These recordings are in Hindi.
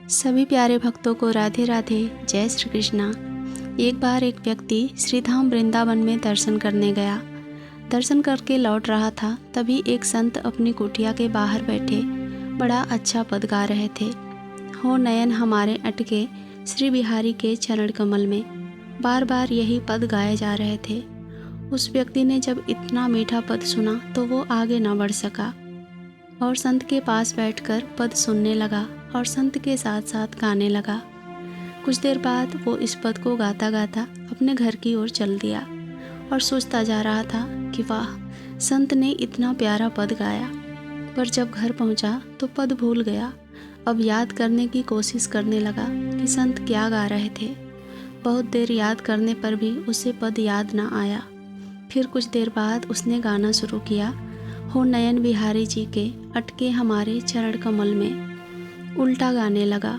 सभी प्यारे भक्तों को राधे राधे। जय श्री कृष्णा। एक बार एक व्यक्ति श्रीधाम वृंदावन में दर्शन करने गया। दर्शन करके लौट रहा था, तभी एक संत अपनी कुटिया के बाहर बैठे बड़ा अच्छा पद गा रहे थे। हो नयन हमारे अटके श्री बिहारी के चरण कमल में, बार बार यही पद गाए जा रहे थे। उस व्यक्ति ने जब इतना मीठा पद सुना तो वो आगे न बढ़ सका और संत के पास बैठकर पद सुनने लगा और संत के साथ साथ गाने लगा। कुछ देर बाद वो इस पद को गाता गाता अपने घर की ओर चल दिया और सोचता जा रहा था कि वाह, संत ने इतना प्यारा पद गाया। पर जब घर पहुंचा तो पद भूल गया। अब याद करने की कोशिश करने लगा कि संत क्या गा रहे थे। बहुत देर याद करने पर भी उसे पद याद ना आया। फिर कुछ देर बाद उसने गाना शुरू किया, हो नयन बिहारी जी के अटके हमारे चरण कमल में। उल्टा गाने लगा।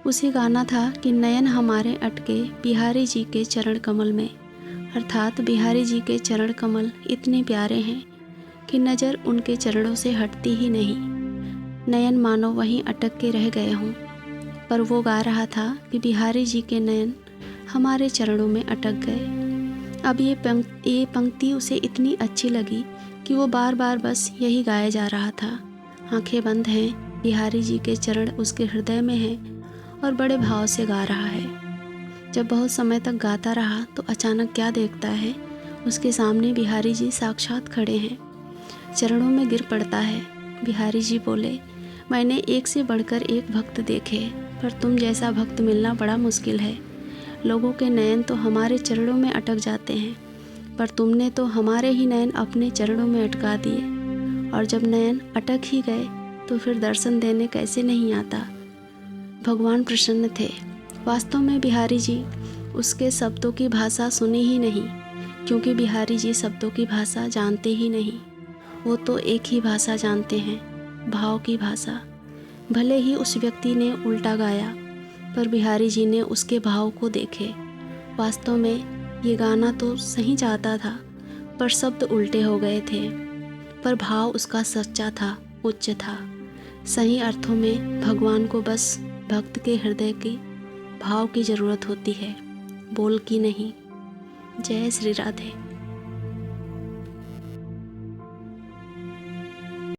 उसे गाना था कि नयन हमारे अटके बिहारी जी के चरण कमल में, अर्थात बिहारी जी के चरण कमल इतने प्यारे हैं कि नज़र उनके चरणों से हटती ही नहीं। नयन मानो वहीं अटक के रह गए हों। पर वो गा रहा था कि बिहारी जी के नयन हमारे चरणों में अटक गए। अब ये पंक्ति उसे इतनी अच्छी लगी कि वो बार बार बस यही गाया जा रहा था। आंखें बंद हैं, बिहारी जी के चरण उसके हृदय में हैं और बड़े भाव से गा रहा है। जब बहुत समय तक गाता रहा तो अचानक क्या देखता है, उसके सामने बिहारी जी साक्षात खड़े हैं। चरणों में गिर पड़ता है। बिहारी जी बोले, मैंने एक से बढ़कर एक भक्त देखे, पर तुम जैसा भक्त मिलना बड़ा मुश्किल है। लोगों के नयन तो हमारे चरणों में अटक जाते हैं, पर तुमने तो हमारे ही नयन अपने चरणों में अटका दिए। और जब नयन अटक ही गए तो फिर दर्शन देने कैसे नहीं आता। भगवान प्रसन्न थे। वास्तव में बिहारी जी उसके शब्दों की भाषा सुनी ही नहीं, क्योंकि बिहारी जी शब्दों की भाषा जानते ही नहीं। वो तो एक ही भाषा जानते हैं, भाव की भाषा। भले ही उस व्यक्ति ने उल्टा गाया, पर बिहारी जी ने उसके भाव को देखे। वास्तव में ये गाना तो सही चाहता था, पर शब्द उल्टे हो गए थे। पर भाव उसका सच्चा था, उच्च था। सही अर्थों में भगवान को बस भक्त के हृदय के भाव की ज़रूरत होती है, बोल की नहीं। जय श्री राधे।